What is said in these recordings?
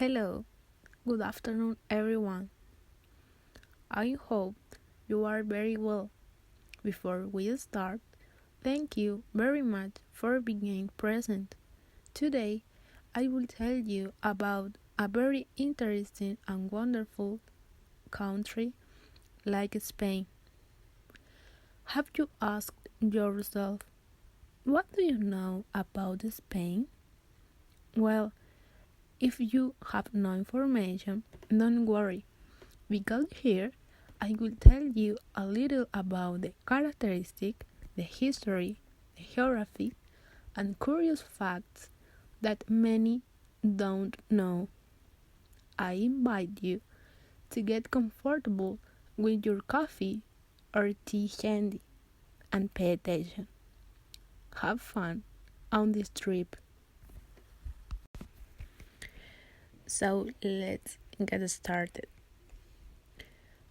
Hello, good afternoon, everyone. I hope you are very well. Before we start, thank you very much for being present. Today, I will tell you about a very interesting and wonderful country like Spain. Have you asked yourself, what do you know about Spain? Well, if you have no information, don't worry, because here I will tell you a little about the characteristics, the history, the geography, and curious facts that many don't know. I invite you to get comfortable with your coffee or tea handy and pay attention. Have fun on this trip. So let's get started.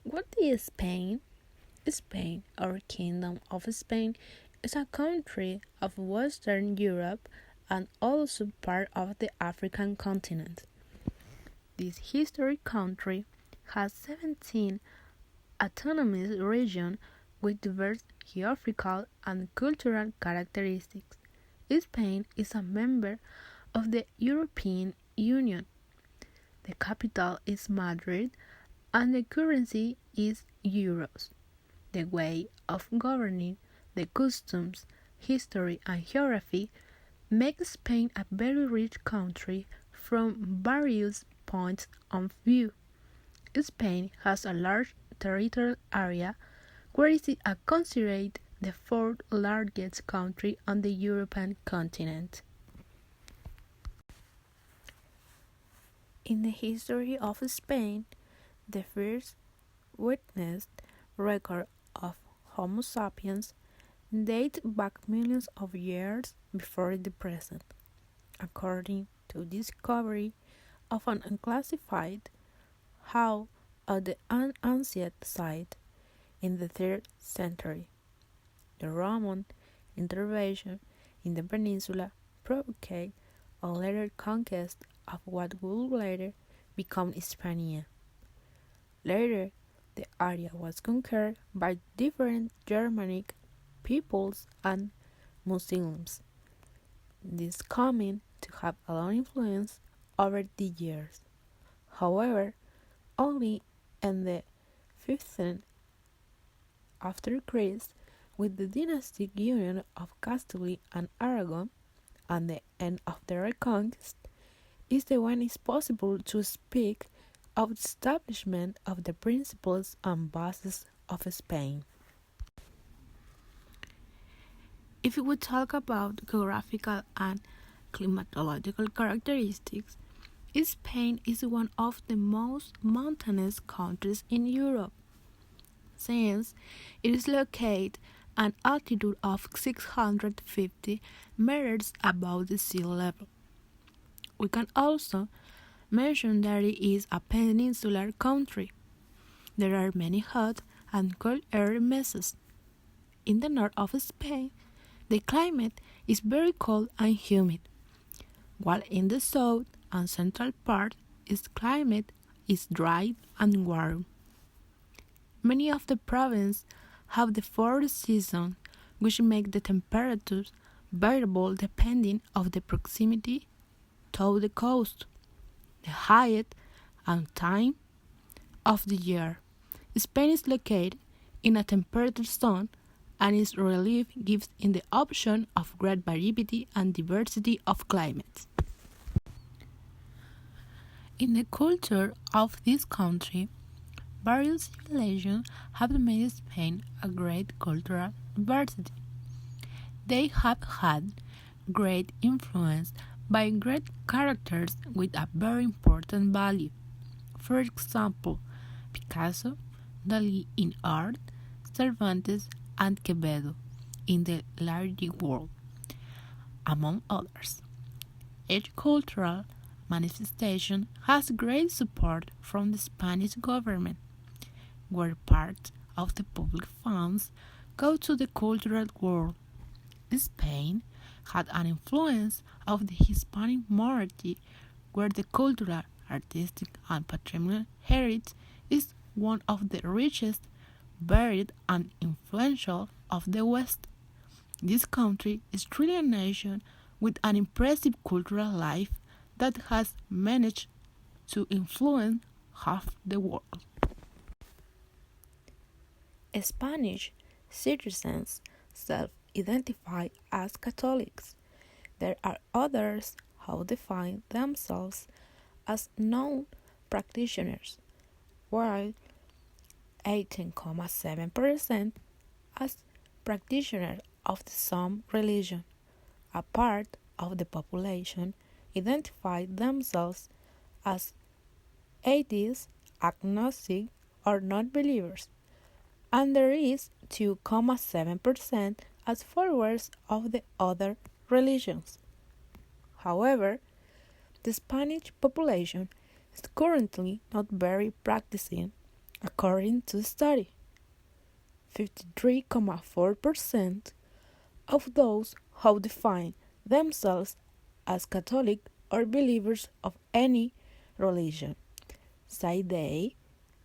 What is Spain? Spain, or Kingdom of Spain, is a country of Western Europe and also part of the African continent. This historic country has 17 autonomous regions with diverse geographical and cultural characteristics. Spain is a member of the European Union. The capital is Madrid and the currency is euros. The way of governing, the customs, history, and geography make Spain a very rich country from various points of view. Spain has a large territorial area where it is considered the fourth largest country on the European continent. In the history of Spain, the first witnessed record of Homo sapiens date back millions of years before the present, according to discovery of an unclassified how of the ancient site in the 3rd century. The Roman intervention in the peninsula provoked a later conquest of what would later become Hispania. Later, the area was conquered by different Germanic peoples and Muslims, this coming to have a long influence over the years. However, only in the 15th after Christ, with the dynastic union of Castile and Aragon and the end of the Reconquest, is the when it's possible to speak of the establishment of the principles and bases of Spain. If we talk about geographical and climatological characteristics, Spain is one of the most mountainous countries in Europe, since it is located at an altitude of 650 meters above the sea level. We can also mention that it is a peninsular country. There are many hot and cold air masses. In the north of Spain, the climate is very cold and humid, while in the south and central part, its climate is dry and warm. Many of the provinces have the 4 seasons, which make the temperatures variable depending on the proximity to the coast, the height and time of the year. Spain is located in a temperate zone, and its relief gives it the option of great variety and diversity of climates. In the culture of this country, various civilizations have made Spain a great cultural diversity. They have had great influence by great characters with a very important value. For example, Picasso, Dalí in art, Cervantes, and Quevedo in the literary world, among others. Each cultural manifestation has great support from the Spanish government, where part of the public funds go to the cultural world. Spain had an influence of the Hispanic minority, where the cultural artistic, and patrimonial heritage is one of the richest, varied, and influential of the West. This country is truly a nation with an impressive cultural life that has managed to influence half the world. Spanish citizens self-identify as Catholics. There are others who define themselves as non-practitioners, while 18.7% as practitioners of some religion. A part of the population identify themselves as atheists, agnostic, or not believers, and there is 2.7% as followers of the other religions. However, the Spanish population is currently not very practicing, according to the study. 53.4% of those who define themselves as Catholic or believers of any religion say they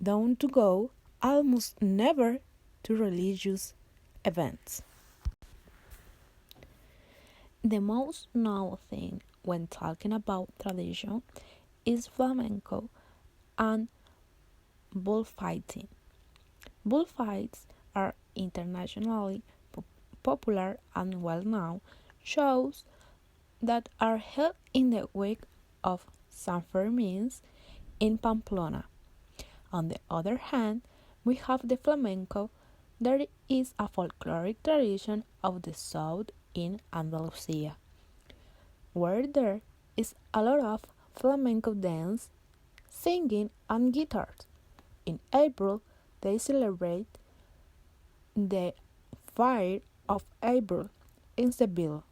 don't go almost never to religious events. The most known thing when talking about tradition is flamenco and bullfighting. Bullfights are internationally popular and well-known shows that are held in the week of San Fermin in Pamplona. On the other hand, we have the flamenco. There is a folkloric tradition of the south in Andalusia, where there is a lot of flamenco dance, singing, and guitars. In April, they celebrate the Fire of April in Seville,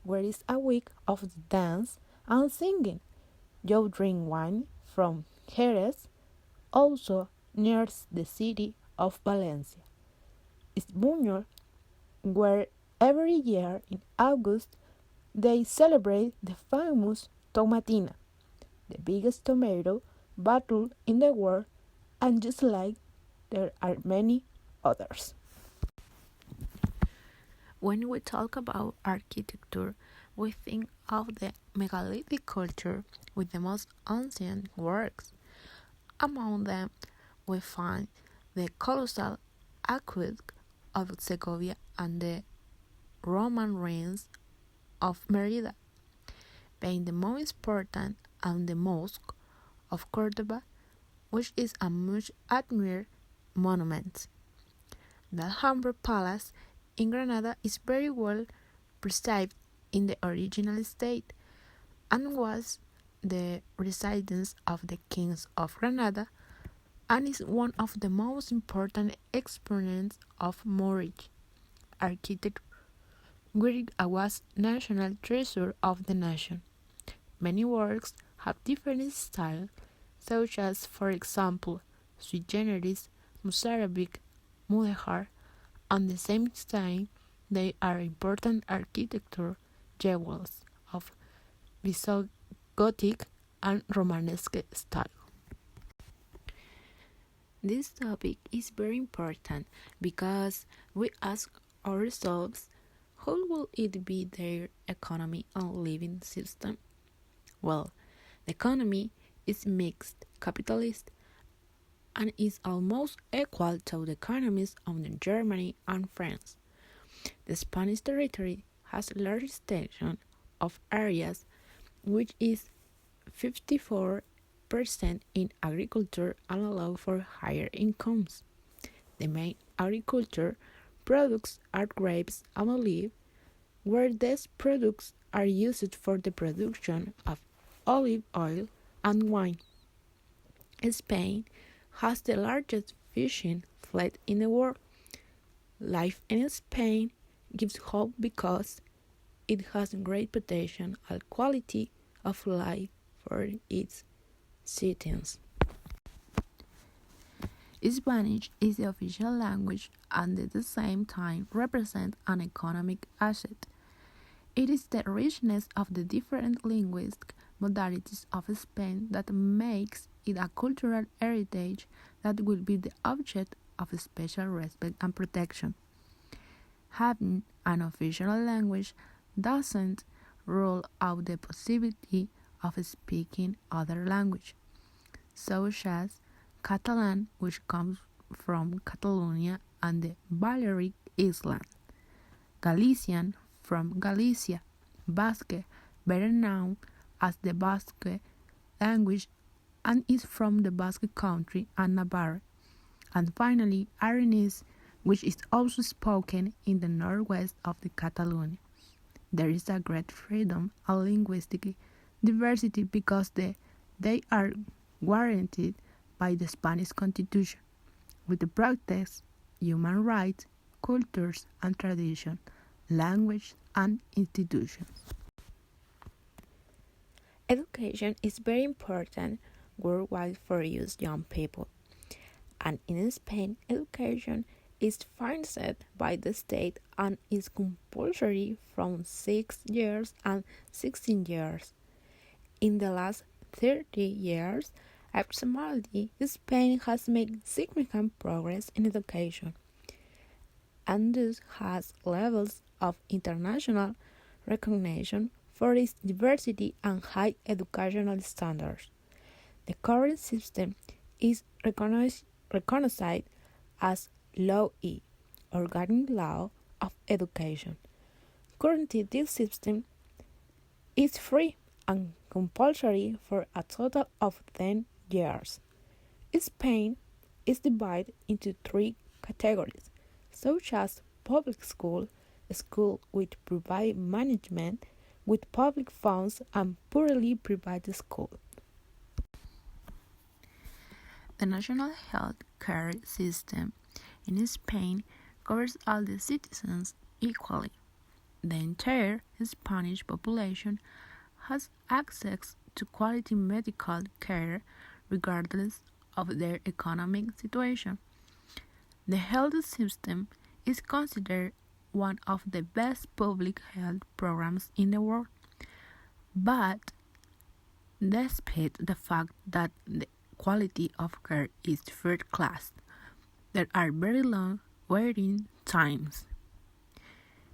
where is a week of dance and singing. You drink wine from Jerez, also near the city of Valencia. Is Buñol, where every year in August they celebrate the famous Tomatina, the biggest tomato battle in the world, and just like there are many others. When we talk about architecture, we think of the megalithic culture with the most ancient works. Among them, we find the colossal aqueduct of Segovia and the Roman ruins of Merida, being the most important, and the Mosque of Cordoba, which is a much admired monument. The Alhambra Palace in Granada is very well preserved in the original state and was the residence of the kings of Granada and is one of the most important exponents of Moorish architecture, where it was national treasure of the nation. Many works have different styles, such as, for example, sui generis, mozarabic, mudéjar. At the same time, they are important architecture jewels of Visigothic and Romanesque style. This topic is very important because we ask ourselves, how will it be their economy and living system? Well, the economy is mixed capitalist and is almost equal to the economies of Germany and France. The Spanish territory has a large extension of areas which is 54% in agriculture and allow for higher incomes. The main agriculture products are grapes and olive, where these products are used for the production of olive oil and wine. Spain has the largest fishing fleet in the world. Life in Spain gives hope because it has great potential and quality of life for its citizens. Spanish is the official language and at the same time represents an economic asset. It is the richness of the different linguists modalities of Spain that makes it a cultural heritage that will be the object of special respect and protection. Having an official language doesn't rule out the possibility of speaking other language, such as Catalan, which comes from Catalonia and the Balearic Islands, Galician from Galicia, Basque, better known as the Basque language and is from the Basque Country and Navarre, and finally Aranese, which is also spoken in the northwest of the Catalonia. There is a great freedom and linguistic diversity because they are guaranteed by the Spanish Constitution, with the protects human rights, cultures and tradition, language and institutions. Education is very important worldwide for youth young people. And in Spain, education is financed by the state and is compulsory from 6 years and 16 years. In the last 30 years, approximately, Spain has made significant progress in education and thus has levels of international recognition for its diversity and high educational standards. The current system is recognized as Law E, Organic Law of Education. Currently, this system is free and compulsory for a total of 10 years. Spain is divided into 3 categories, such as public school, school with private management, with public funds, and poorly private school. The national health care system in Spain covers all the citizens equally. The entire Spanish population has access to quality medical care regardless of their economic situation. The health system is considered one of the best public health programs in the world. But despite the fact that the quality of care is third class, there are very long waiting times.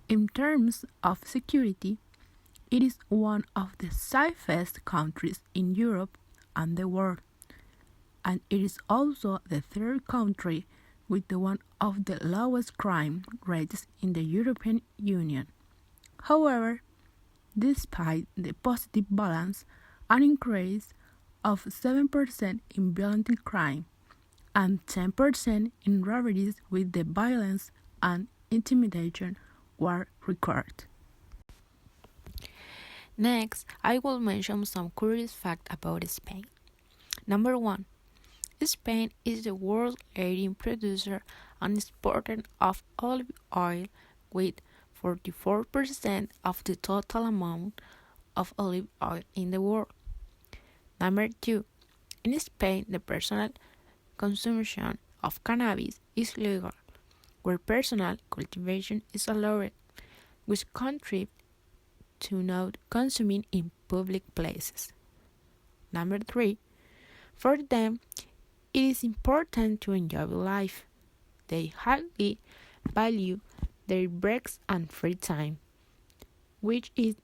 In terms of security, it is one of the safest countries in Europe and the world, and it is also the third country with one of the lowest crime rates in the European Union. However, despite the positive balance, an increase of 7% in violent crime and 10% in robberies with the violence and intimidation were recorded. Next, I will mention some curious facts about Spain. Number 1. Spain is the world's leading producer and exporter of olive oil, with 44% of the total amount of olive oil in the world. Number 2. In Spain, the personal consumption of cannabis is legal, where personal cultivation is allowed, which contributes to not consuming in public places. Number 3. For them, it is important to enjoy life. They highly value their breaks and free time, which is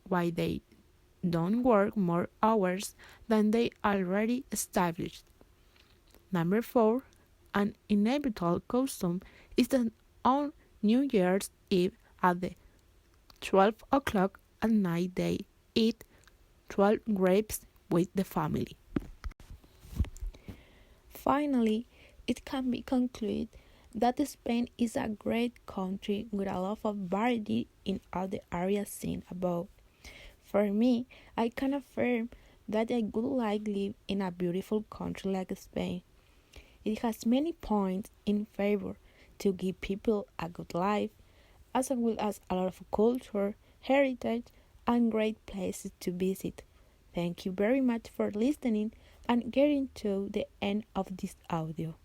why they don't work more hours than they already established. Number 4. An inevitable custom is that on New Year's Eve at the 12 o'clock at night they eat 12 grapes with the family. Finally, it can be concluded that Spain is a great country with a lot of variety in all the areas seen above. For me, I can affirm that I would like to live in a beautiful country like Spain. It has many points in favor to give people a good life, as well as a lot of culture, heritage, and great places to visit. Thank you very much for listening and getting to the end of this audio.